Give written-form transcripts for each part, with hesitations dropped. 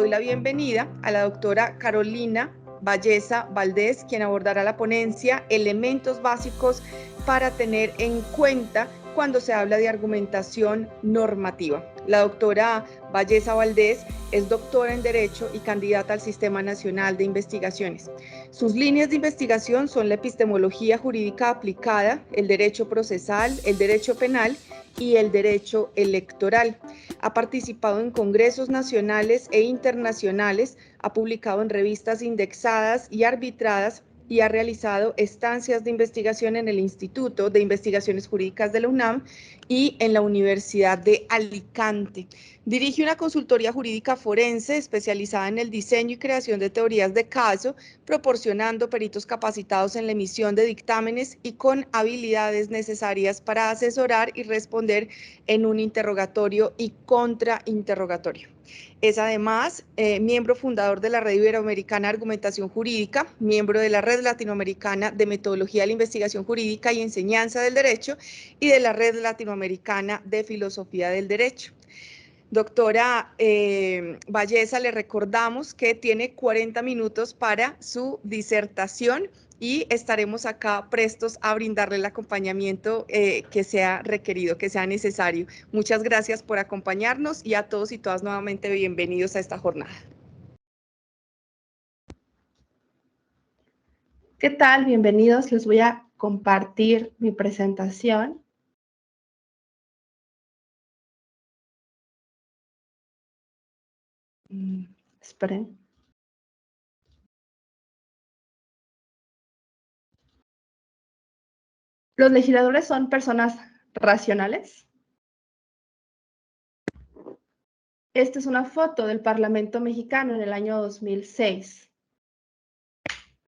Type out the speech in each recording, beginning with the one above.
doy la bienvenida a la doctora Carolina Valleza Valdés, quien abordará la ponencia Elementos básicos para tener en cuenta cuando se habla de argumentación normativa. La doctora Valleza Valdés es doctora en Derecho y candidata al Sistema Nacional de Investigaciones. Sus líneas de investigación son la epistemología jurídica aplicada, el derecho procesal, el derecho penal y el derecho electoral. Ha participado en congresos nacionales e internacionales, ha publicado en revistas indexadas y arbitradas y ha realizado estancias de investigación en el Instituto de Investigaciones Jurídicas de la UNAM y en la Universidad de Alicante. Dirige una consultoría jurídica forense especializada en el diseño y creación de teorías de caso, proporcionando peritos capacitados en la emisión de dictámenes y con habilidades necesarias para asesorar y responder en un interrogatorio y contrainterrogatorio. Es además miembro fundador de la Red Iberoamericana de Argumentación Jurídica, miembro de la Red Latinoamericana de Metodología de la Investigación Jurídica y Enseñanza del Derecho y de la Red Latinoamericana de Filosofía del Derecho. Doctora Valleza, le recordamos que tiene 40 minutos para su disertación y estaremos acá prestos a brindarle el acompañamiento que sea requerido, que sea necesario. Muchas gracias por acompañarnos y a todos y todas nuevamente bienvenidos a esta jornada. ¿Qué tal? Bienvenidos. Les voy a compartir mi presentación. Esperen. ¿Los legisladores son personas racionales? Esta es una foto del Parlamento mexicano en el año 2006.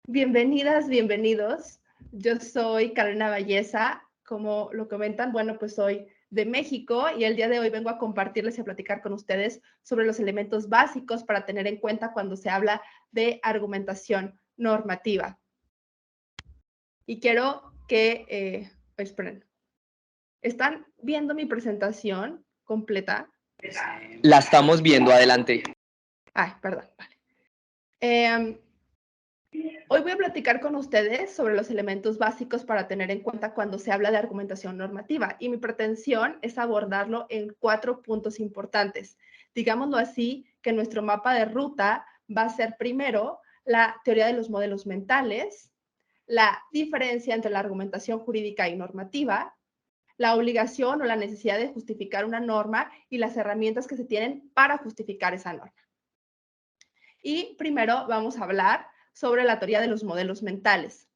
Bienvenidas, bienvenidos. Yo soy Carolina Valleza. Como lo comentan, bueno, pues soy de México y el día de hoy vengo a compartirles y a platicar con ustedes sobre los elementos básicos para tener en cuenta cuando se habla de argumentación normativa. Y quiero que, esperen, ¿están viendo mi presentación completa? La estamos viendo, adelante. Ay, perdón, vale. Hoy voy a platicar con ustedes sobre los elementos básicos para tener en cuenta cuando se habla de argumentación normativa y mi pretensión es abordarlo en 4 puntos importantes. Digámoslo así, que nuestro mapa de ruta va a ser primero la teoría de los modelos mentales, la diferencia entre la argumentación jurídica y normativa, la obligación o la necesidad de justificar una norma y las herramientas que se tienen para justificar esa norma. Y primero vamos a hablar sobre la teoría de los modelos mentales.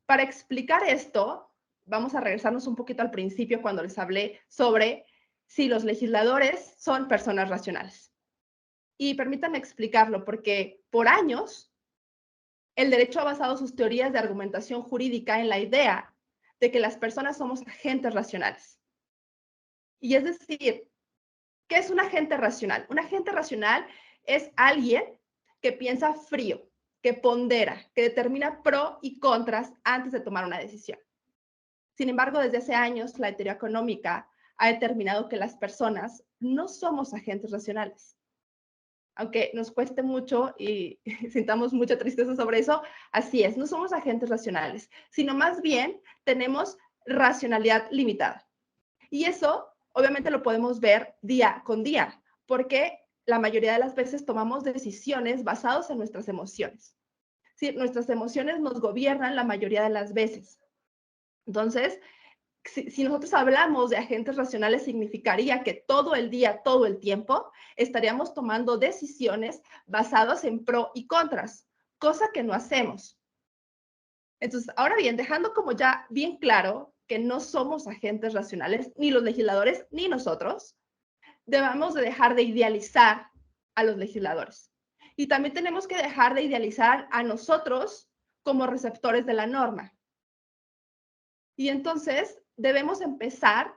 Para explicar esto, vamos a regresarnos un poquito al principio cuando les hablé sobre si los legisladores son personas racionales. Y permítanme explicarlo porque por años el derecho ha basado sus teorías de argumentación jurídica en la idea de que las personas somos agentes racionales. Y es decir, ¿qué es un agente racional? Un agente racional es alguien que piensa frío, que pondera, que determina pro y contras antes de tomar una decisión. Sin embargo, desde hace años, la teoría económica ha determinado que las personas no somos agentes racionales. Aunque nos cueste mucho y sintamos mucha tristeza sobre eso, así es, no somos agentes racionales, sino más bien tenemos racionalidad limitada. Y eso, obviamente, lo podemos ver día con día, porque la mayoría de las veces tomamos decisiones basadas en nuestras emociones. ¿Sí? Nuestras emociones nos gobiernan la mayoría de las veces. Entonces, si nosotros hablamos de agentes racionales, significaría que todo el día, todo el tiempo, estaríamos tomando decisiones basadas en pro y contras, cosa que no hacemos. Entonces, ahora bien, dejando como ya bien claro que no somos agentes racionales, ni los legisladores, ni nosotros, debemos de dejar de idealizar a los legisladores. Y también tenemos que dejar de idealizar a nosotros como receptores de la norma. Y entonces debemos empezar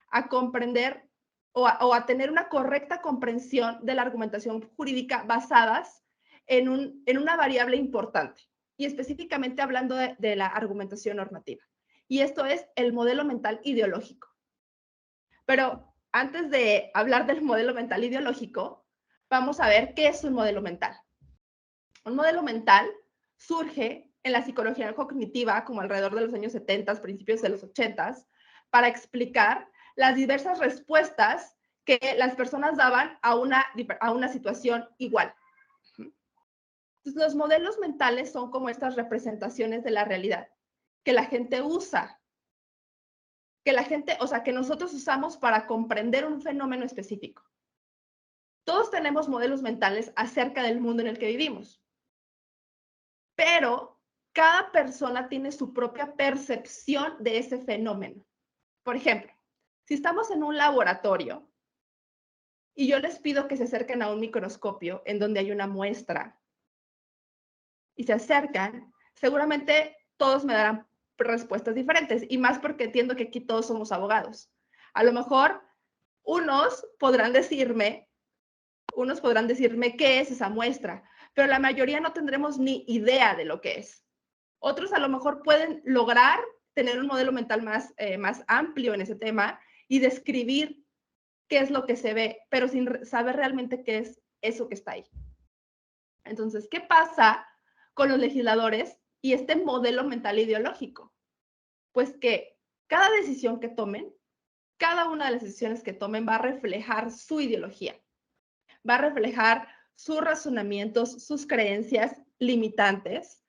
a comprender o a tener una correcta comprensión de la argumentación jurídica basadas en una variable importante, y específicamente hablando de la argumentación normativa. Y esto es el modelo mental ideológico. Pero antes de hablar del modelo mental ideológico, vamos a ver qué es un modelo mental. Un modelo mental surge en la psicología cognitiva como alrededor de los años 70, principios de los 80, para explicar las diversas respuestas que las personas daban a una situación igual. Entonces, los modelos mentales son como estas representaciones de la realidad que la gente usa, que nosotros usamos para comprender un fenómeno específico. Todos tenemos modelos mentales acerca del mundo en el que vivimos, pero cada persona tiene su propia percepción de ese fenómeno. Por ejemplo, si estamos en un laboratorio y yo les pido que se acerquen a un microscopio en donde hay una muestra y se acercan, seguramente todos me darán respuestas diferentes, y más porque entiendo que aquí todos somos abogados. A lo mejor unos podrán decirme qué es esa muestra, pero la mayoría no tendremos ni idea de lo que es. Otros a lo mejor pueden lograr tener un modelo mental más amplio en ese tema y describir qué es lo que se ve, pero sin saber realmente qué es eso que está ahí. Entonces, ¿qué pasa con los legisladores y este modelo mental ideológico? Pues que cada decisión que tomen, cada una de las decisiones que tomen va a reflejar su ideología, va a reflejar sus razonamientos, sus creencias limitantes,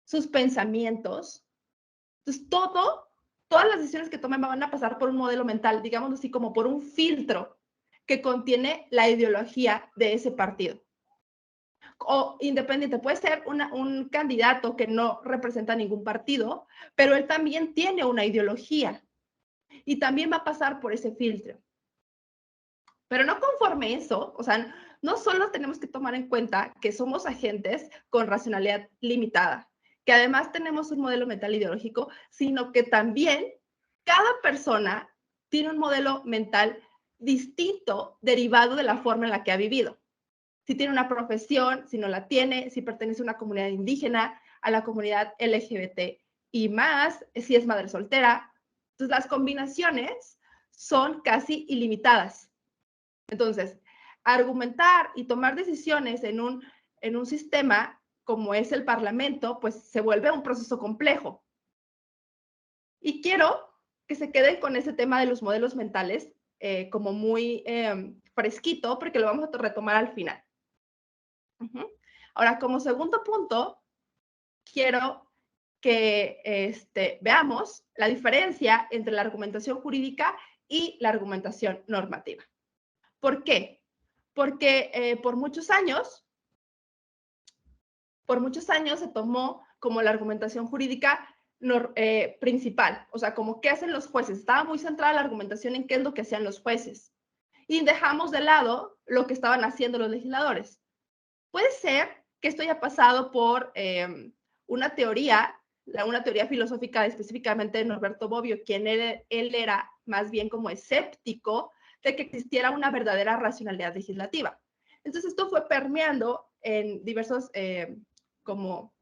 sus pensamientos. Entonces, todas las decisiones que tomen van a pasar por un modelo mental, digamos así, como por un filtro que contiene la ideología de ese partido. O independiente, puede ser un candidato que no representa ningún partido, pero él también tiene una ideología y también va a pasar por ese filtro. Pero no conforme eso, o sea, no solo tenemos que tomar en cuenta que somos agentes con racionalidad limitada, que además tenemos un modelo mental ideológico, sino que también cada persona tiene un modelo mental distinto derivado de la forma en la que ha vivido. Si tiene una profesión, si no la tiene, si pertenece a una comunidad indígena, a la comunidad LGBT y más, si es madre soltera. Entonces, las combinaciones son casi ilimitadas. Entonces, argumentar y tomar decisiones en un sistema como es el Parlamento, pues se vuelve un proceso complejo. Y quiero que se queden con ese tema de los modelos mentales como muy fresquito, porque lo vamos a retomar al final. Ahora, como segundo punto, quiero que veamos la diferencia entre la argumentación jurídica y la argumentación normativa. ¿Por qué? Porque por muchos años se tomó como la argumentación jurídica principal, o sea, como qué hacen los jueces. Estaba muy centrada la argumentación en qué es lo que hacían los jueces. Y dejamos de lado lo que estaban haciendo los legisladores. Puede ser que esto haya pasado por una teoría filosófica específicamente de Norberto Bobbio, quien él era más bien como escéptico de que existiera una verdadera racionalidad legislativa. Entonces esto fue permeando en diversos como,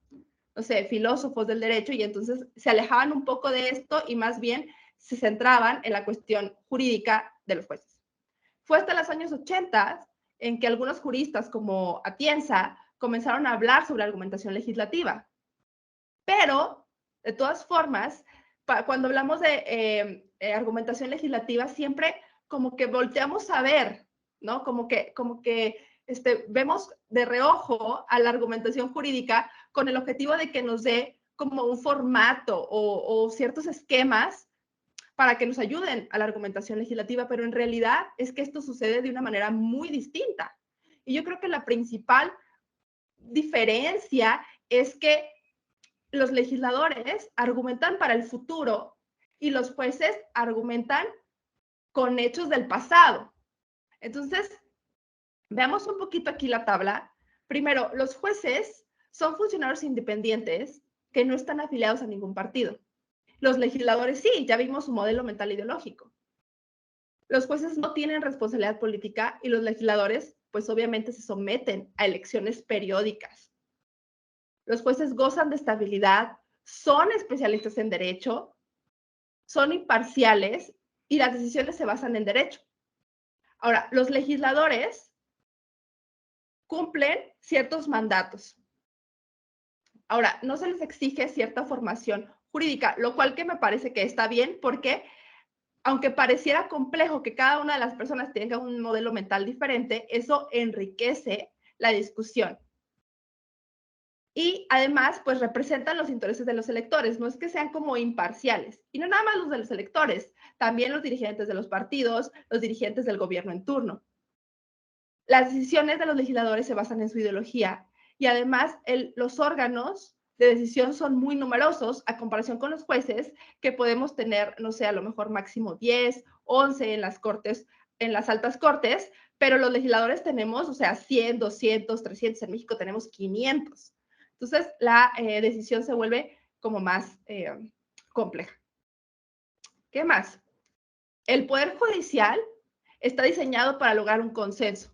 no sé, filósofos del derecho, y entonces se alejaban un poco de esto y más bien se centraban en la cuestión jurídica de los jueces. Fue hasta los años 80 en que algunos juristas como Atienza comenzaron a hablar sobre argumentación legislativa. Pero, de todas formas, cuando hablamos de argumentación legislativa, siempre como que volteamos a ver, ¿no? Como que vemos de reojo a la argumentación jurídica con el objetivo de que nos dé como un formato o ciertos esquemas para que nos ayuden a la argumentación legislativa, pero en realidad es que esto sucede de una manera muy distinta. Y yo creo que la principal diferencia es que los legisladores argumentan para el futuro y los jueces argumentan con hechos del pasado. Entonces, veamos un poquito aquí la tabla. Primero, los jueces son funcionarios independientes que no están afiliados a ningún partido. Los legisladores sí, ya vimos su modelo mental ideológico. Los jueces no tienen responsabilidad política y los legisladores, pues obviamente se someten a elecciones periódicas. Los jueces gozan de estabilidad, son especialistas en derecho, son imparciales y las decisiones se basan en derecho. Ahora, los legisladores cumplen ciertos mandatos. Ahora, no se les exige cierta formación jurídica, lo cual que me parece que está bien porque aunque pareciera complejo que cada una de las personas tenga un modelo mental diferente, eso enriquece la discusión. Y además, pues representan los intereses de los electores, no es que sean como imparciales. Y no nada más los de los electores, también los dirigentes de los partidos, los dirigentes del gobierno en turno. Las decisiones de los legisladores se basan en su ideología y además los órganos de decisión son muy numerosos a comparación con los jueces, que podemos tener, no sé, a lo mejor máximo 10, 11 en las cortes, en las altas cortes, pero los legisladores tenemos, o sea, 100, 200, 300, en México tenemos 500. Entonces, la decisión se vuelve como más compleja. ¿Qué más? El Poder Judicial está diseñado para lograr un consenso.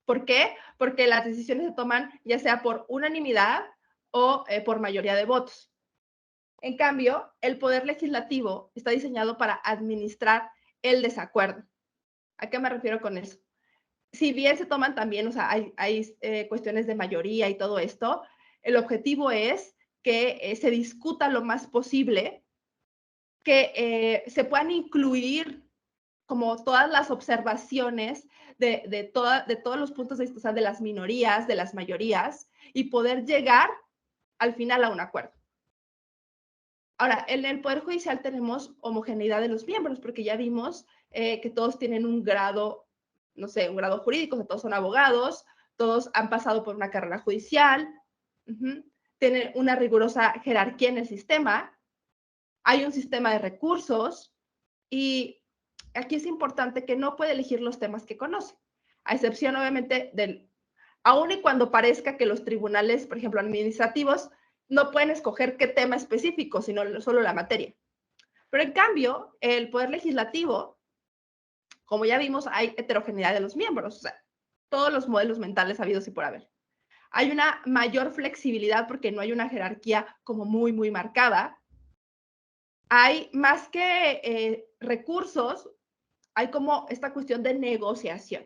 ¿Por qué? Porque las decisiones se toman ya sea por unanimidad o por mayoría de votos. En cambio, el Poder Legislativo está diseñado para administrar el desacuerdo. ¿A qué me refiero con eso? Si bien se toman también, o sea, hay cuestiones de mayoría y todo esto, el objetivo es que se discuta lo más posible, que se puedan incluir como todas las observaciones de todos los puntos de vista, o sea, de las minorías, de las mayorías, y poder llegar al final a un acuerdo. Ahora, en el Poder Judicial tenemos homogeneidad de los miembros, porque ya vimos que todos tienen un grado, no sé, un grado jurídico, o sea, todos son abogados, todos han pasado por una carrera judicial, tienen una rigurosa jerarquía en el sistema, hay un sistema de recursos y aquí es importante que no puede elegir los temas que conoce, a excepción obviamente aun y cuando parezca que los tribunales, por ejemplo, administrativos, no pueden escoger qué tema específico, sino solo la materia. Pero en cambio, el Poder Legislativo, como ya vimos, hay heterogeneidad de los miembros, o sea, todos los modelos mentales habidos y por haber. Hay una mayor flexibilidad porque no hay una jerarquía como muy, muy marcada. Hay más que recursos, hay como esta cuestión de negociación.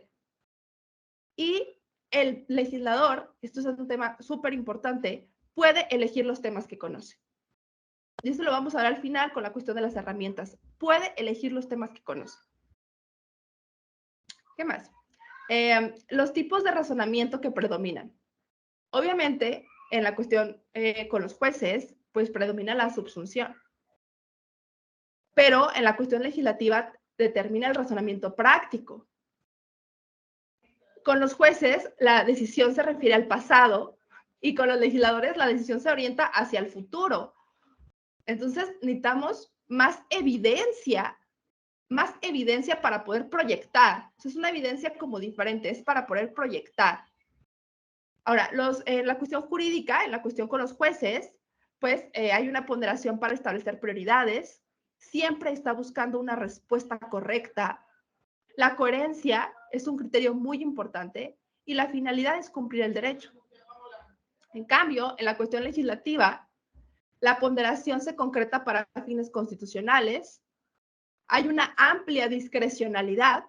Y el legislador, esto es un tema súper importante, puede elegir los temas que conoce. Y eso lo vamos a ver al final con la cuestión de las herramientas. Puede elegir los temas que conoce. ¿Qué más? Los tipos de razonamiento que predominan. Obviamente, en la cuestión con los jueces, pues predomina la subsunción. Pero en la cuestión legislativa determina el razonamiento práctico. Con los jueces, la decisión se refiere al pasado y con los legisladores la decisión se orienta hacia el futuro. Entonces, necesitamos más evidencia para poder proyectar. O sea, es una evidencia como diferente, es para poder proyectar. Ahora, la cuestión jurídica, en la cuestión con los jueces, pues hay una ponderación para establecer prioridades, siempre está buscando una respuesta correcta. La coherencia es un criterio muy importante y la finalidad es cumplir el derecho. En cambio, en la cuestión legislativa, la ponderación se concreta para fines constitucionales, hay una amplia discrecionalidad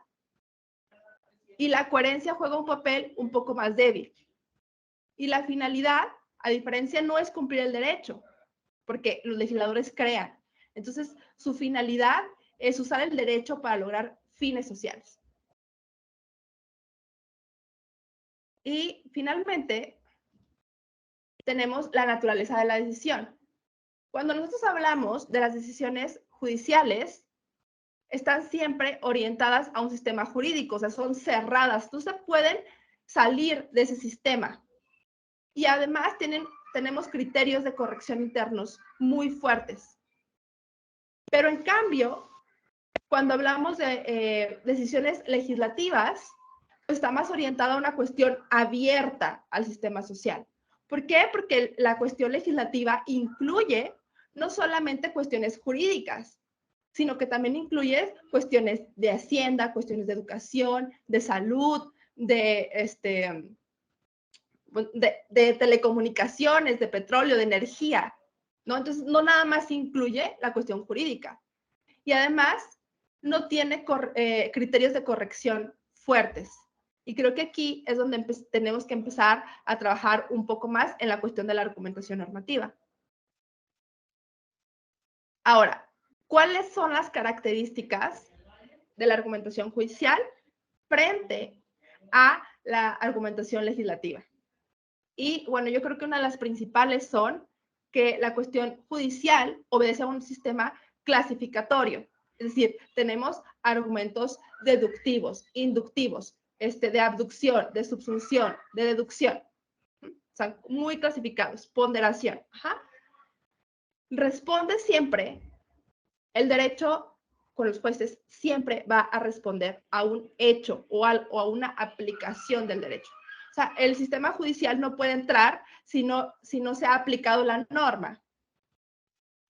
y la coherencia juega un papel un poco más débil. Y la finalidad, a diferencia, no es cumplir el derecho, porque los legisladores crean. Entonces, su finalidad es usar el derecho para lograr fines sociales. Y finalmente, tenemos la naturaleza de la decisión. Cuando nosotros hablamos de las decisiones judiciales, están siempre orientadas a un sistema jurídico, o sea, son cerradas, no se pueden salir de ese sistema. Y además tenemos criterios de corrección internos muy fuertes. Pero en cambio, cuando hablamos de decisiones legislativas, está más orientada a una cuestión abierta al sistema social. ¿Por qué? Porque la cuestión legislativa incluye no solamente cuestiones jurídicas, sino que también incluye cuestiones de hacienda, cuestiones de educación, de salud, de telecomunicaciones, de petróleo, de energía, ¿no? Entonces, no nada más incluye la cuestión jurídica. Y además, no tiene criterios de corrección fuertes. Y creo que aquí es donde tenemos que empezar a trabajar un poco más en la cuestión de la argumentación normativa. Ahora, ¿cuáles son las características de la argumentación judicial frente a la argumentación legislativa? Y bueno, yo creo que una de las principales son que la cuestión judicial obedece a un sistema clasificatorio. Es decir, tenemos argumentos deductivos, inductivos, de abducción, de subsunción, de deducción. O sea, muy clasificados. Ponderación. Ajá. Responde siempre, el derecho con los jueces siempre va a responder a un hecho o a una aplicación del derecho. O sea, el sistema judicial no puede entrar si no se ha aplicado la norma.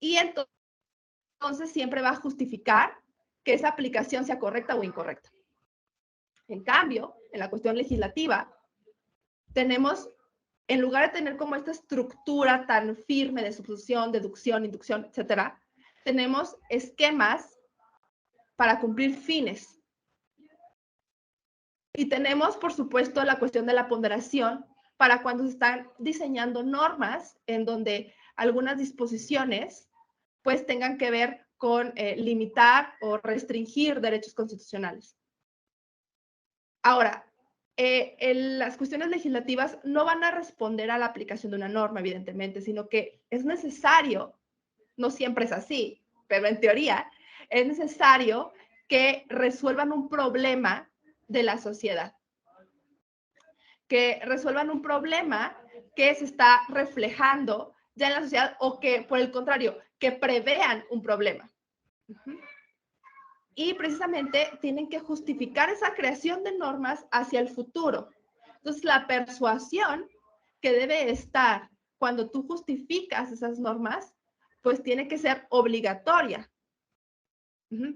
Y entonces siempre va a justificar que esa aplicación sea correcta o incorrecta. En cambio, en la cuestión legislativa, tenemos, en lugar de tener como esta estructura tan firme de subsunción, deducción, inducción, etcétera, tenemos esquemas para cumplir fines. Y tenemos, por supuesto, la cuestión de la ponderación para cuando se están diseñando normas en donde algunas disposiciones pues tengan que ver con limitar o restringir derechos constitucionales. Ahora, las cuestiones legislativas no van a responder a la aplicación de una norma, evidentemente, sino que es necesario, no siempre es así, pero en teoría es necesario que resuelvan un problema de la sociedad, que resuelvan un problema que se está reflejando ya en la sociedad o que, por el contrario, que prevean un problema. Y precisamente tienen que justificar esa creación de normas hacia el futuro. Entonces, la persuasión que debe estar cuando tú justificas esas normas, pues tiene que ser obligatoria.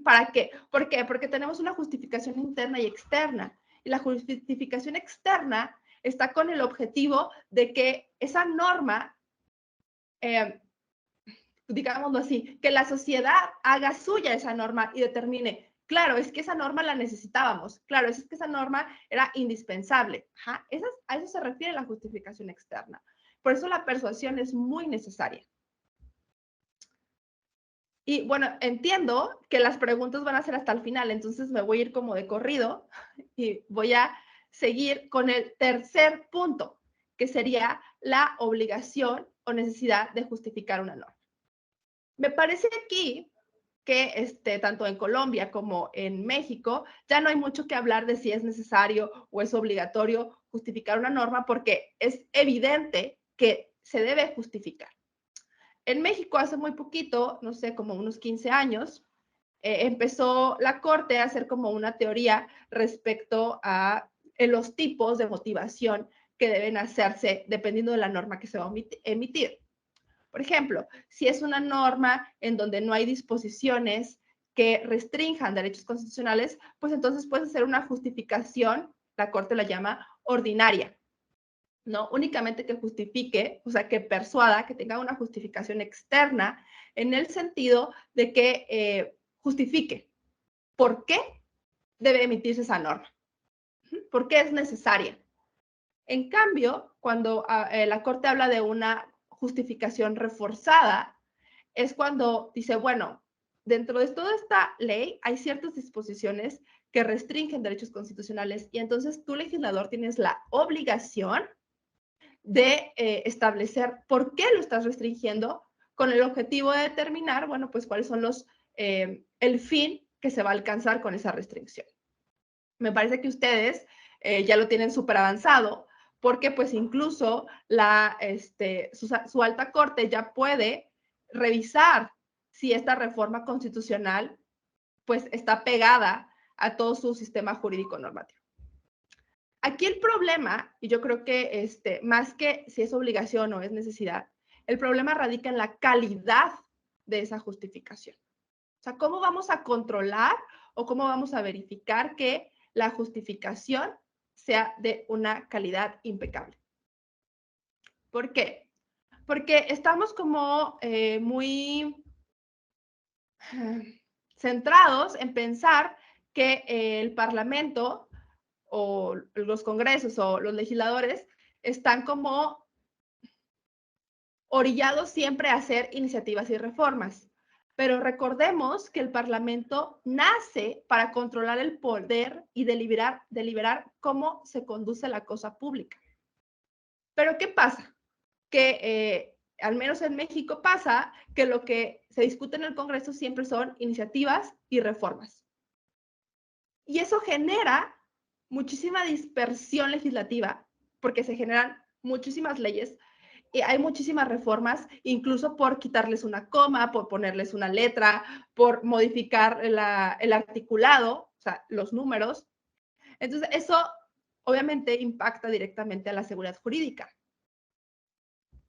¿Para qué? ¿Por qué? Porque tenemos una justificación interna y externa. Y la justificación externa está con el objetivo de que esa norma, digámoslo así, que la sociedad haga suya esa norma y determine, claro, es que esa norma la necesitábamos, claro, es que esa norma era indispensable. Ajá, a eso se refiere la justificación externa. Por eso la persuasión es muy necesaria. Y bueno, entiendo que las preguntas van a ser hasta el final, entonces me voy a ir como de corrido y voy a seguir con el tercer punto, que sería la obligación o necesidad de justificar una norma. Me parece aquí que tanto en Colombia como en México ya no hay mucho que hablar de si es necesario o es obligatorio justificar una norma porque es evidente que se debe justificar. En México hace muy poquito, no sé, como unos 15 años, empezó la Corte a hacer como una teoría respecto a los tipos de motivación que deben hacerse dependiendo de la norma que se va a emitir. Por ejemplo, si es una norma en donde no hay disposiciones que restrinjan derechos constitucionales, pues entonces puedes hacer una justificación, la Corte la llama ordinaria, ¿no? Únicamente que justifique, o sea, que persuada, que tenga una justificación externa en el sentido de que justifique por qué debe emitirse esa norma, por qué es necesaria. En cambio, cuando la Corte habla de una justificación reforzada, es cuando dice, bueno, dentro de toda esta ley hay ciertas disposiciones que restringen derechos constitucionales y entonces tú, legislador, tienes la obligación de establecer por qué lo estás restringiendo con el objetivo de determinar, bueno, pues cuáles son el fin que se va a alcanzar con esa restricción. Me parece que ustedes ya lo tienen súper avanzado, porque pues incluso su alta corte ya puede revisar si esta reforma constitucional pues está pegada a todo su sistema jurídico normativo. Aquí el problema, y yo creo que más que si es obligación o es necesidad, el problema radica en la calidad de esa justificación. O sea, ¿cómo vamos a controlar o cómo vamos a verificar que la justificación sea de una calidad impecable? ¿Por qué? Porque estamos como muy centrados en pensar que el Parlamento o los congresos o los legisladores están como orillados siempre a hacer iniciativas y reformas. Pero recordemos que el Parlamento nace para controlar el poder y deliberar cómo se conduce la cosa pública. Pero ¿qué pasa? Que al menos en México pasa que lo que se discute en el Congreso siempre son iniciativas y reformas. Y eso genera muchísima dispersión legislativa, porque se generan muchísimas leyes, y hay muchísimas reformas, incluso por quitarles una coma, por ponerles una letra, por modificar el articulado, o sea, los números. Entonces, eso obviamente impacta directamente a la seguridad jurídica.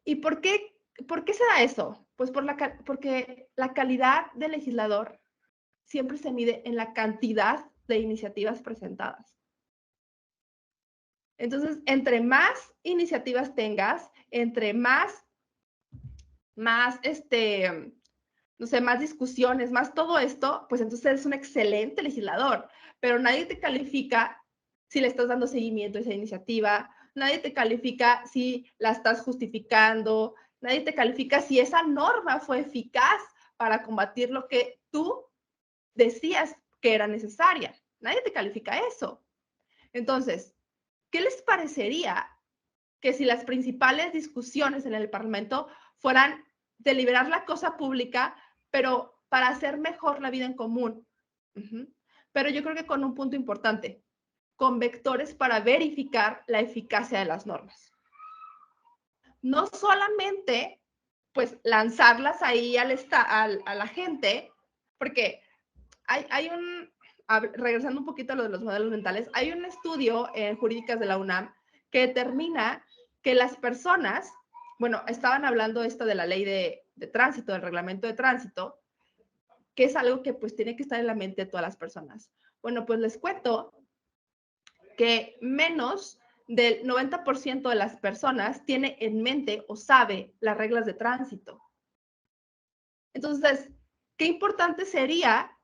¿Y por qué se da eso? Pues porque la calidad del legislador siempre se mide en la cantidad de iniciativas presentadas. Entonces, entre más iniciativas tengas, entre más no sé, más discusiones, más todo esto, pues entonces eres un excelente legislador, pero nadie te califica si le estás dando seguimiento a esa iniciativa, nadie te califica si la estás justificando, nadie te califica si esa norma fue eficaz para combatir lo que tú decías que era necesaria. Nadie te califica eso. Entonces, ¿qué les parecería que si las principales discusiones en el Parlamento fueran deliberar la cosa pública, pero para hacer mejor la vida en común? Pero yo creo que con un punto importante, con vectores para verificar la eficacia de las normas. No solamente, pues, lanzarlas ahí a la gente, porque regresando un poquito a lo de los modelos mentales, hay un estudio en Jurídicas de la UNAM que determina que las personas, bueno, estaban hablando esto de la ley de tránsito, del reglamento de tránsito, que es algo que pues tiene que estar en la mente de todas las personas. Bueno, pues les cuento que menos del 90% de las personas tiene en mente o sabe las reglas de tránsito. Entonces, qué importante sería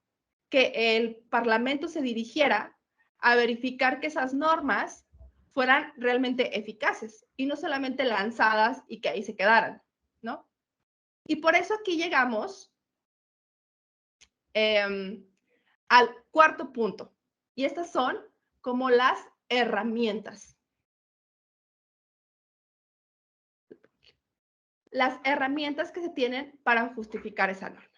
que el Parlamento se dirigiera a verificar que esas normas fueran realmente eficaces y no solamente lanzadas y que ahí se quedaran, ¿no? Y por eso aquí llegamos al cuarto punto. Y estas son como las herramientas. Las herramientas que se tienen para justificar esa norma.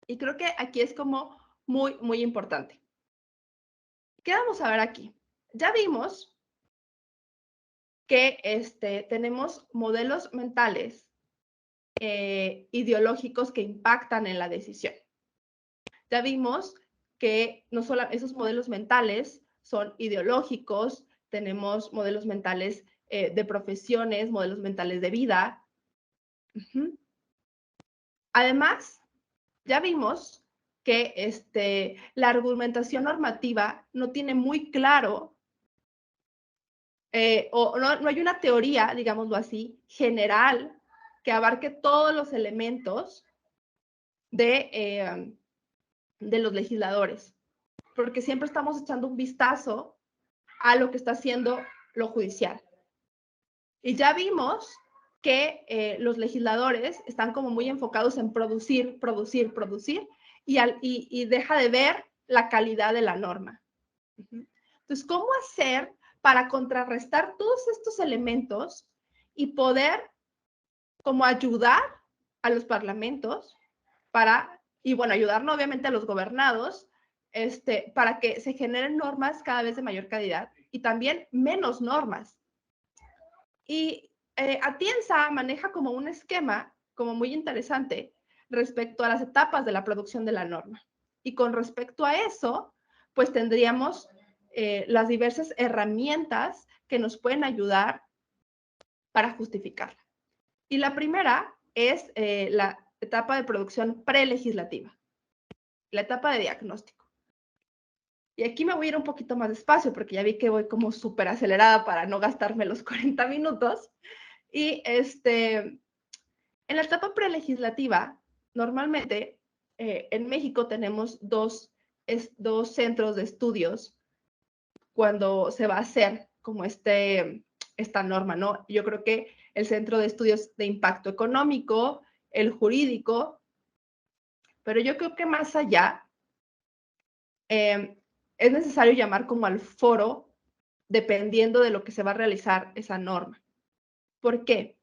Y creo que aquí es como muy, muy importante. ¿Qué vamos a ver aquí? Ya vimos que tenemos modelos mentales ideológicos que impactan en la decisión. Ya vimos que no solo esos modelos mentales son ideológicos, tenemos modelos mentales de profesiones, modelos mentales de vida. Además, ya vimos que la argumentación normativa no tiene muy claro o no hay una teoría, digámoslo así, general que abarque todos los elementos de los legisladores, porque siempre estamos echando un vistazo a lo que está haciendo lo judicial. Y ya vimos que los legisladores están como muy enfocados en producir, producir, producir, y deja de ver la calidad de la norma. Entonces, ¿cómo hacer para contrarrestar todos estos elementos y poder como ayudar a los parlamentos y bueno, ayudar obviamente a los gobernados, para que se generen normas cada vez de mayor calidad y también menos normas? Y Atienza maneja como un esquema como muy interesante respecto a las etapas de la producción de la norma. Y con respecto a eso, pues tendríamos las diversas herramientas que nos pueden ayudar para justificarla. Y la primera es la etapa de producción prelegislativa, la etapa de diagnóstico. Y aquí me voy a ir un poquito más despacio porque ya vi que voy como súper acelerada para no gastarme los 40 minutos. Y en la etapa prelegislativa, normalmente en México tenemos dos centros de estudios cuando se va a hacer como esta norma, ¿no? Yo creo que el Centro de Estudios de Impacto Económico, el jurídico, pero yo creo que más allá es necesario llamar como al foro dependiendo de lo que se va a realizar esa norma. ¿Por qué?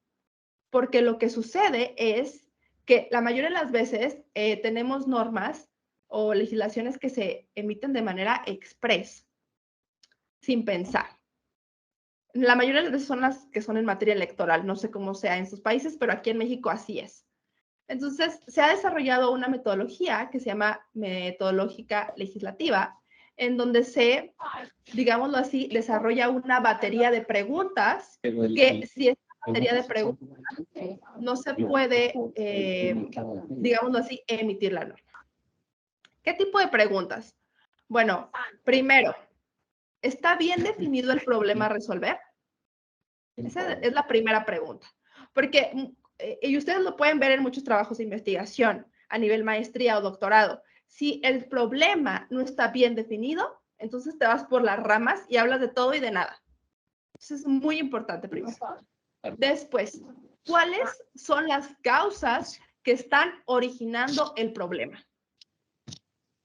Porque lo que sucede es que la mayoría de las veces tenemos normas o legislaciones que se emiten de manera express, sin pensar. La mayoría de las veces son las que son en materia electoral. No sé cómo sea en sus países, pero aquí en México así es. Entonces, se ha desarrollado una metodología que se llama metodológica legislativa, en donde se, digámoslo así, desarrolla una batería de preguntas que si esta batería de preguntas no se puede, digámoslo así, emitir la norma. ¿Qué tipo de preguntas? Bueno, primero, ¿está bien definido el problema a resolver? Esa es la primera pregunta. Porque, y ustedes lo pueden ver en muchos trabajos de investigación a nivel maestría o doctorado. Si el problema no está bien definido, entonces te vas por las ramas y hablas de todo y de nada. Eso es muy importante primero. Después, ¿cuáles son las causas que están originando el problema?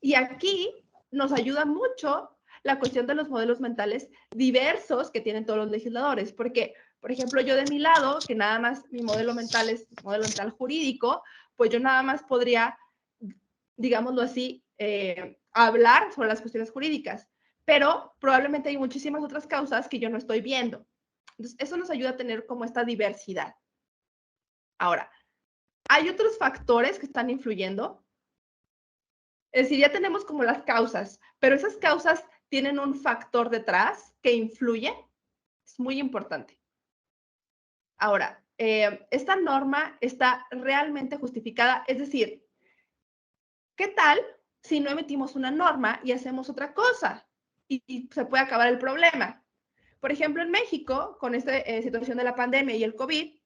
Y aquí nos ayuda mucho la cuestión de los modelos mentales diversos que tienen todos los legisladores, porque, por ejemplo, yo de mi lado, que nada más mi modelo mental es modelo mental jurídico, pues yo nada más podría, digámoslo así, hablar sobre las cuestiones jurídicas, pero probablemente hay muchísimas otras causas que yo no estoy viendo. Entonces, eso nos ayuda a tener como esta diversidad. Ahora, hay otros factores que están influyendo. Es decir, ya tenemos como las causas, pero esas causas tienen un factor detrás que influye. Es muy importante. Ahora, esta norma está realmente justificada. Es decir, ¿qué tal si no emitimos una norma y hacemos otra cosa? Y se puede acabar el problema. Por ejemplo, en México, con esta situación de la pandemia y el COVID,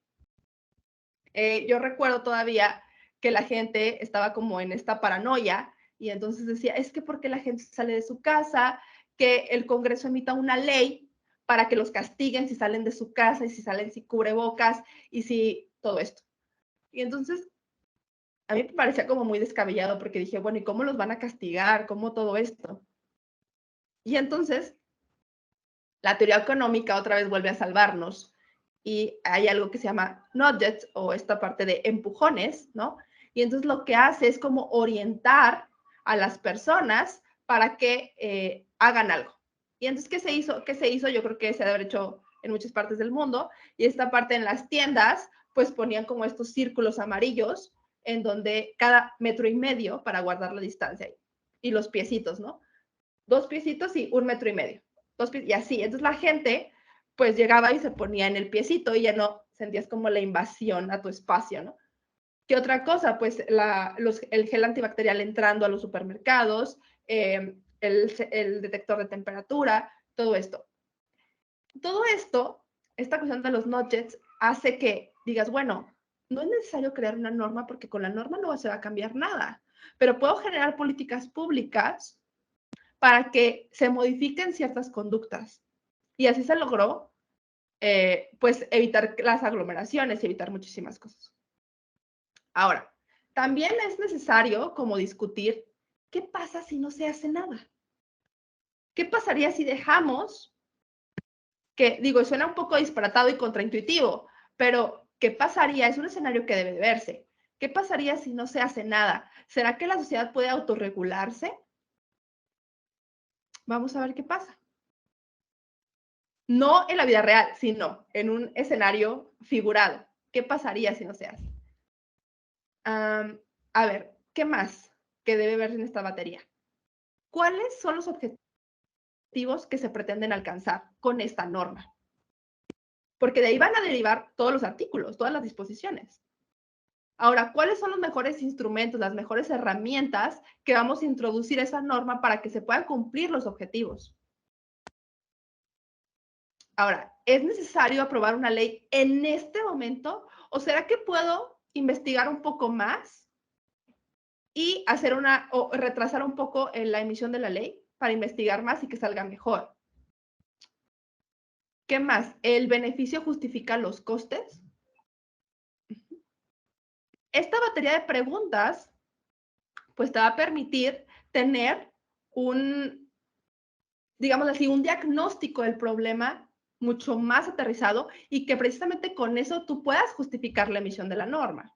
yo recuerdo todavía que la gente estaba como en esta paranoia y entonces decía, es que ¿por qué la gente sale de su casa? Que el Congreso emita una ley para que los castiguen si salen de su casa y si salen sin cubrebocas y si todo esto. Y entonces a mí me parecía como muy descabellado porque dije, bueno, ¿y cómo los van a castigar? ¿Cómo todo esto? Y entonces la teoría económica otra vez vuelve a salvarnos y hay algo que se llama nudges o esta parte de empujones, ¿no? Y entonces lo que hace es como orientar a las personas para que hagan algo. Y entonces, ¿qué se hizo? ¿Qué se hizo? Yo creo que se debe haber hecho en muchas partes del mundo. Y esta parte en las tiendas, pues ponían como estos círculos amarillos en donde cada 1,5 metros para guardar la distancia. Y los piecitos, ¿no? 2 piecitos y 1,5 metros. Y así. Entonces la gente pues llegaba y se ponía en el piecito y ya no sentías como la invasión a tu espacio, ¿no? ¿Qué otra cosa? Pues el gel antibacterial entrando a los supermercados, el detector de temperatura, todo esto. Todo esto, esta cuestión de los nudges, hace que digas, bueno, no es necesario crear una norma porque con la norma no se va a cambiar nada, pero puedo generar políticas públicas para que se modifiquen ciertas conductas. Y así se logró, pues, evitar las aglomeraciones y evitar muchísimas cosas. Ahora, también es necesario como discutir qué pasa si no se hace nada. ¿Qué pasaría si dejamos, que digo, suena un poco disparatado y contraintuitivo, pero qué pasaría? Es un escenario que debe de verse. ¿Qué pasaría si no se hace nada? ¿Será que la sociedad puede autorregularse? Vamos a ver qué pasa. No en la vida real, sino en un escenario figurado. ¿Qué pasaría si no se hace? A ver, ¿qué más que debe verse en esta batería? ¿Cuáles son los objetivos que se pretenden alcanzar con esta norma? Porque de ahí van a derivar todos los artículos, todas las disposiciones. Ahora, ¿cuáles son los mejores instrumentos, las mejores herramientas que vamos a introducir a esa norma para que se puedan cumplir los objetivos? Ahora, ¿es necesario aprobar una ley en este momento? ¿O será que puedo investigar un poco más y hacer o retrasar un poco la emisión de la ley para investigar más y que salga mejor? ¿Qué más? ¿El beneficio justifica los costes? Esta batería de preguntas, pues te va a permitir tener digamos así, un diagnóstico del problema mucho más aterrizado y que precisamente con eso tú puedas justificar la emisión de la norma.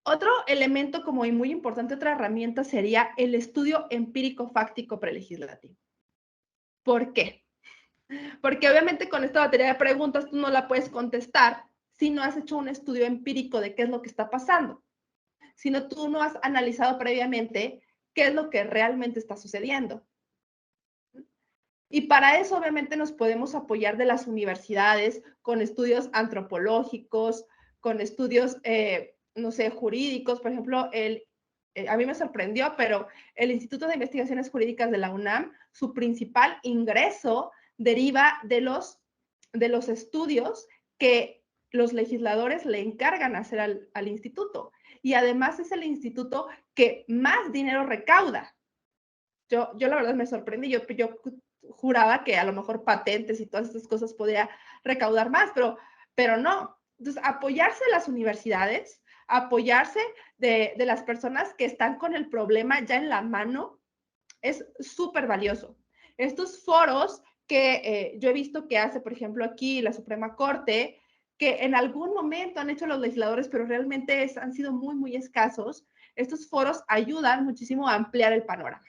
Otro elemento como muy importante, otra herramienta sería el estudio empírico fáctico prelegislativo. ¿Por qué? Porque obviamente con esta batería de preguntas tú no la puedes contestar si no has hecho un estudio empírico de qué es lo que está pasando, si no tú no has analizado previamente qué es lo que realmente está sucediendo. Y para eso obviamente nos podemos apoyar de las universidades con estudios antropológicos, con estudios, no sé, jurídicos. Por ejemplo, a mí me sorprendió, pero el Instituto de Investigaciones Jurídicas de la UNAM, su principal ingreso deriva de los estudios que los legisladores le encargan hacer al instituto. Y además es el instituto que más dinero recauda. Yo la verdad me sorprendí, yo juraba que a lo mejor patentes y todas estas cosas podía recaudar más, pero no. Entonces, apoyarse de las universidades, apoyarse de las personas que están con el problema ya en la mano, es súper valioso. Estos foros que yo he visto que hace, por ejemplo, aquí la Suprema Corte, que en algún momento han hecho los legisladores, pero realmente han sido muy, muy escasos, estos foros ayudan muchísimo a ampliar el panorama.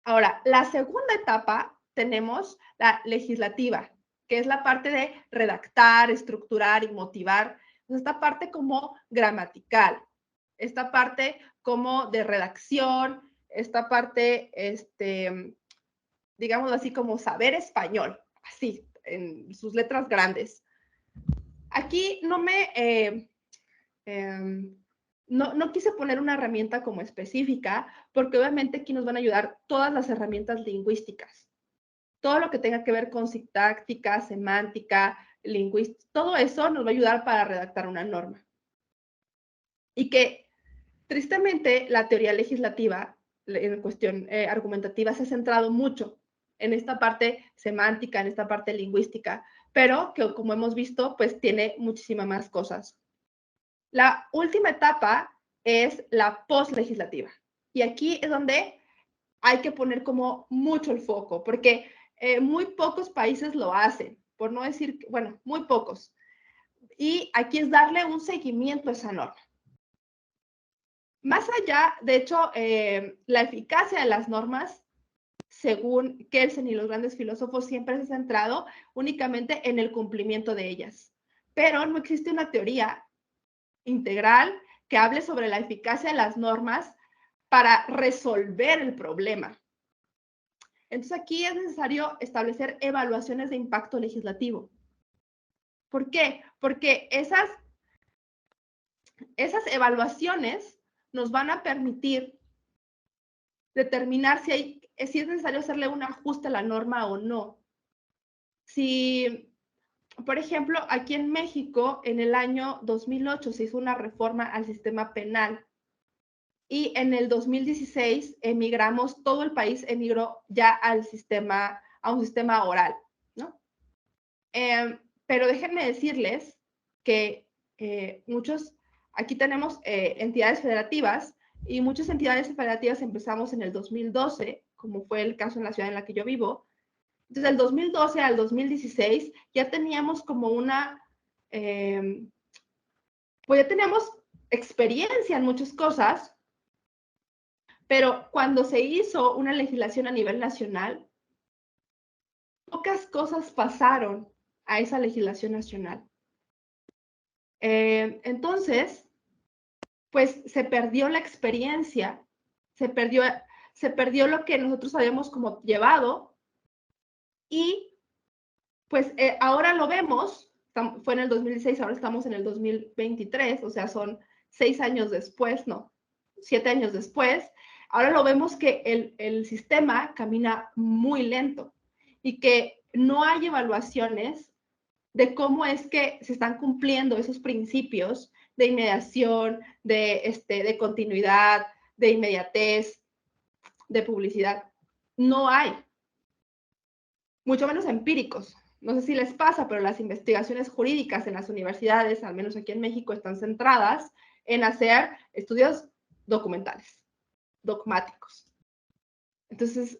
Ahora, la segunda etapa tenemos la legislativa, que es la parte de redactar, estructurar y motivar. Esta parte como gramatical, esta parte como de redacción, esta parte, digamos así, como saber español, así, en sus letras grandes. Aquí no quise poner una herramienta como específica, porque obviamente aquí nos van a ayudar todas las herramientas lingüísticas. Todo lo que tenga que ver con sintáctica, semántica, lingüística, todo eso nos va a ayudar para redactar una norma. Y que, tristemente, la teoría legislativa, en cuestión argumentativa, se ha centrado mucho en esta parte semántica, en esta parte lingüística, pero que, como hemos visto, pues tiene muchísimas más cosas. La última etapa es la postlegislativa. Y aquí es donde hay que poner como mucho el foco, porque muy pocos países lo hacen, por no decir, bueno, muy pocos. Y aquí es darle un seguimiento a esa norma. Más allá, de hecho, la eficacia de las normas, según Kelsen y los grandes filósofos, siempre se ha centrado únicamente en el cumplimiento de ellas. Pero no existe una teoría integral que hable sobre la eficacia de las normas para resolver el problema. Entonces aquí es necesario establecer evaluaciones de impacto legislativo. ¿Por qué? Porque esas evaluaciones nos van a permitir determinar si es necesario hacerle un ajuste a la norma o no. Si, por ejemplo, aquí en México, en el año 2008 se hizo una reforma al sistema penal y en el 2016 emigramos, todo el país emigró ya a un sistema oral, ¿no? Pero déjenme decirles que aquí tenemos entidades federativas y muchas entidades federativas empezamos en el 2012, como fue el caso en la ciudad en la que yo vivo. Desde el 2012 al 2016 ya teníamos como pues ya teníamos experiencia en muchas cosas, pero cuando se hizo una legislación a nivel nacional, pocas cosas pasaron a esa legislación nacional. Entonces, pues se perdió la experiencia, se perdió lo que nosotros habíamos como llevado y pues ahora lo vemos, fue en el 2016, ahora estamos en el 2023, o sea, son 6 años después, no, 7 años después, ahora lo vemos que el sistema camina muy lento y que no hay evaluaciones de cómo es que se están cumpliendo esos principios de inmediación, de continuidad, de inmediatez, de publicidad. No hay. mucho menos empíricos. No sé si les pasa, pero las investigaciones jurídicas en las universidades, al menos aquí en México, están centradas en hacer estudios documentales, dogmáticos. Entonces,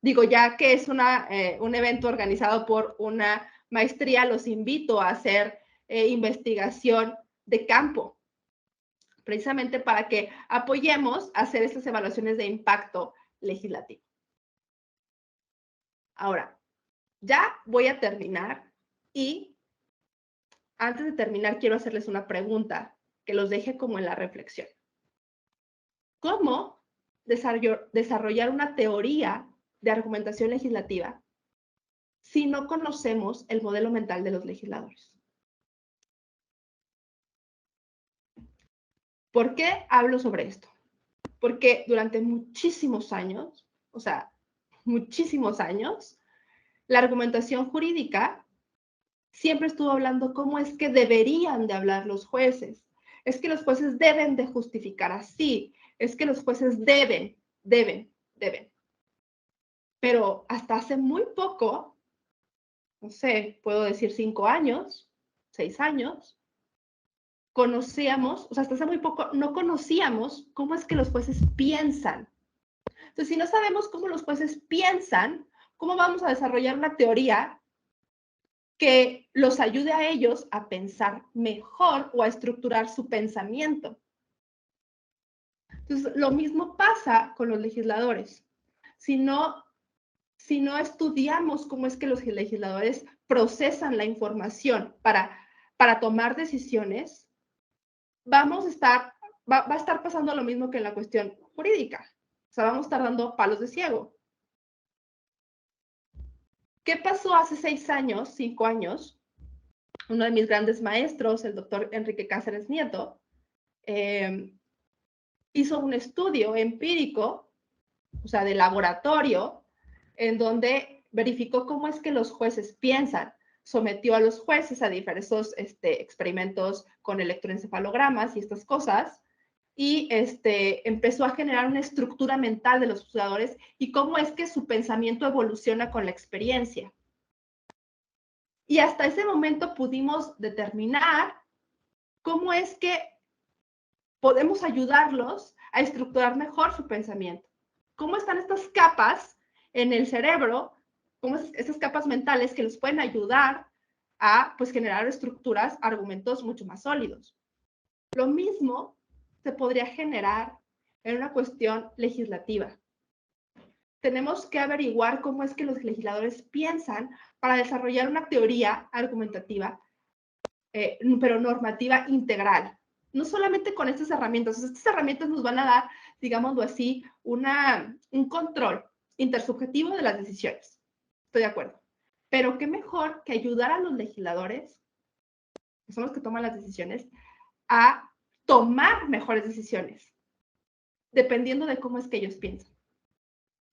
digo, ya que es un evento organizado por una maestría, los invito a hacer investigación de campo, precisamente para que apoyemos a hacer estas evaluaciones de impacto legislativo. Ahora, ya voy a terminar y antes de terminar quiero hacerles una pregunta que los deje como en la reflexión. ¿Cómo desarrollar una teoría de argumentación legislativa si no conocemos el modelo mental de los legisladores? ¿Por qué hablo sobre esto? Porque durante muchísimos años, o sea, muchísimos años, la argumentación jurídica siempre estuvo hablando cómo es que deberían de hablar los jueces. Es que los jueces deben de justificar así. Es que los jueces deben. Pero hasta hace muy poco, no sé, puedo decir 5 años, 6 años, conocíamos, o sea, hasta hace muy poco no conocíamos cómo es que los jueces piensan. Entonces, si no sabemos cómo los jueces piensan, ¿cómo vamos a desarrollar una teoría que los ayude a ellos a pensar mejor o a estructurar su pensamiento? Entonces, lo mismo pasa con los legisladores. Si no estudiamos cómo es que los legisladores procesan la información para tomar decisiones, va a estar pasando lo mismo que en la cuestión jurídica. O sea, vamos a estar dando palos de ciego. ¿Qué pasó hace 6 años, 5 años? Uno de mis grandes maestros, el doctor Enrique Cáceres Nieto, hizo un estudio empírico, o sea, de laboratorio, en donde verificó cómo es que los jueces piensan. Sometió a los jueces a diversos experimentos con electroencefalogramas y estas cosas, y empezó a generar una estructura mental de los juzgadores y cómo es que su pensamiento evoluciona con la experiencia. Y hasta ese momento pudimos determinar cómo es que podemos ayudarlos a estructurar mejor su pensamiento. Cómo están estas capas en el cerebro, cómo estas capas mentales que les pueden ayudar a pues, generar estructuras, argumentos mucho más sólidos. Lo mismo se podría generar en una cuestión legislativa. Tenemos que averiguar cómo es que los legisladores piensan para desarrollar una teoría argumentativa, pero normativa integral. No solamente con estas herramientas nos van a dar, digámoslo así, un control intersubjetivo de las decisiones. Estoy de acuerdo. Pero qué mejor que ayudar a los legisladores, que son los que toman las decisiones, a tomar mejores decisiones, dependiendo de cómo es que ellos piensan.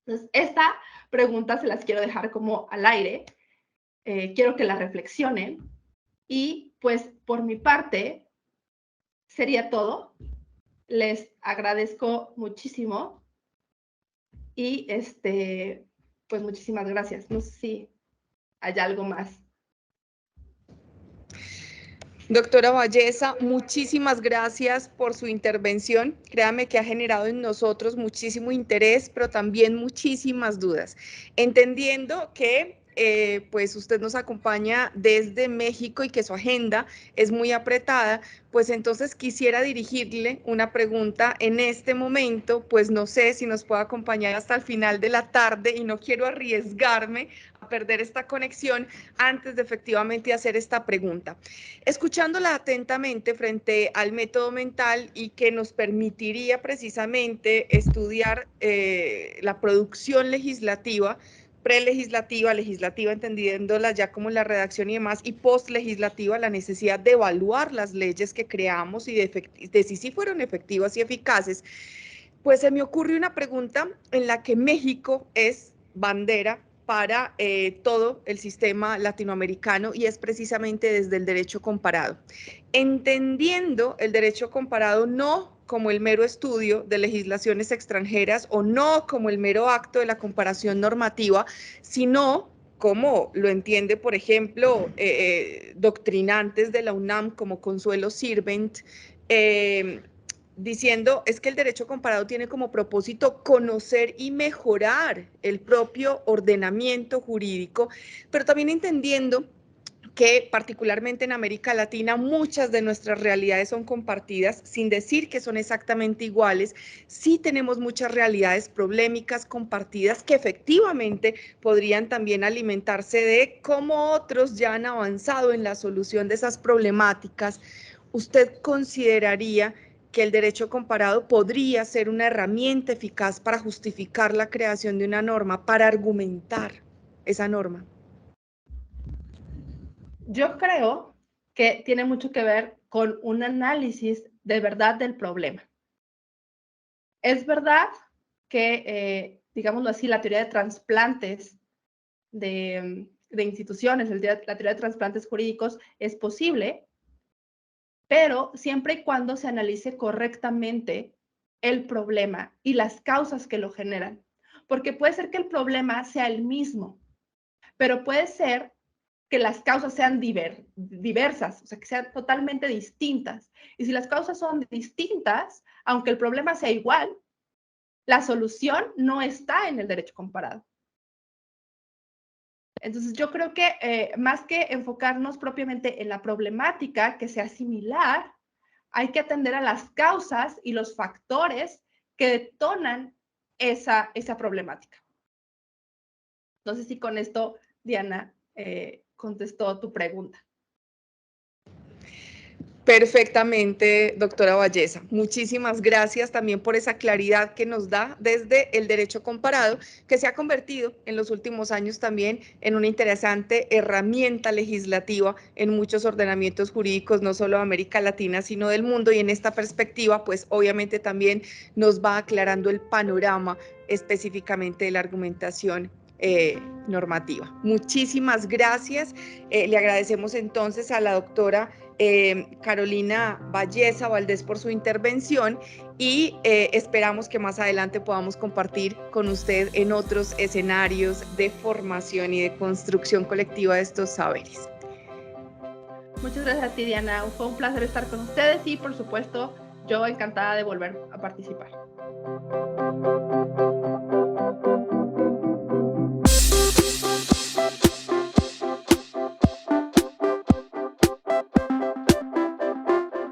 Entonces, esta pregunta se las quiero dejar como al aire. Quiero que la reflexionen. Y pues, por mi parte, sería todo. Les agradezco muchísimo. Y pues muchísimas gracias. No sé si hay algo más. Doctora Valleza, muchísimas gracias por su intervención. Créame que ha generado en nosotros muchísimo interés, pero también muchísimas dudas. Entendiendo que pues usted nos acompaña desde México y que su agenda es muy apretada, pues entonces quisiera dirigirle una pregunta en este momento, pues no sé si nos puede acompañar hasta el final de la tarde y no quiero arriesgarme a perder esta conexión antes de efectivamente hacer esta pregunta. Escuchándola atentamente frente al método mental y que nos permitiría precisamente estudiar la producción legislativa, prelegislativa, legislativa, entendiéndola ya como la redacción y demás, y postlegislativa, la necesidad de evaluar las leyes que creamos y de si sí fueron efectivas y eficaces, pues se me ocurre una pregunta en la que México es bandera para todo el sistema latinoamericano y es precisamente desde el derecho comparado. Entendiendo el derecho comparado no como el mero estudio de legislaciones extranjeras o no como el mero acto de la comparación normativa, sino como lo entiende, por ejemplo, doctrinantes de la UNAM como Consuelo Sirvent, diciendo es que el derecho comparado tiene como propósito conocer y mejorar el propio ordenamiento jurídico, pero también entendiendo que particularmente en América Latina muchas de nuestras realidades son compartidas, sin decir que son exactamente iguales. Sí tenemos muchas realidades problemáticas compartidas que efectivamente podrían también alimentarse de cómo otros ya han avanzado en la solución de esas problemáticas. ¿Usted consideraría que el derecho comparado podría ser una herramienta eficaz para justificar la creación de una norma, para argumentar esa norma? Yo creo que tiene mucho que ver con un análisis de verdad del problema. Es verdad que, digámoslo así, la teoría de trasplantes de instituciones, la teoría de trasplantes jurídicos es posible, pero siempre y cuando se analice correctamente el problema y las causas que lo generan. Porque puede ser que el problema sea el mismo, pero puede ser que las causas sean diversas, o sea, que sean totalmente distintas. Y si las causas son distintas, aunque el problema sea igual, la solución no está en el derecho comparado. Entonces, yo creo que más que enfocarnos propiamente en la problemática que sea similar, hay que atender a las causas y los factores que detonan esa problemática. No sé si con esto, Diana, contestó tu pregunta. Perfectamente, doctora Valleza. Muchísimas gracias también por esa claridad que nos da desde el derecho comparado, que se ha convertido en los últimos años también en una interesante herramienta legislativa en muchos ordenamientos jurídicos, no solo de América Latina, sino del mundo. Y en esta perspectiva, pues obviamente también nos va aclarando el panorama específicamente de la argumentación normativa. Muchísimas gracias. Le agradecemos entonces a la doctora Carolina Valleza Valdés por su intervención y esperamos que más adelante podamos compartir con usted en otros escenarios de formación y de construcción colectiva de estos saberes. Muchas gracias a ti, Diana. Fue un placer estar con ustedes y, por supuesto, yo encantada de volver a participar.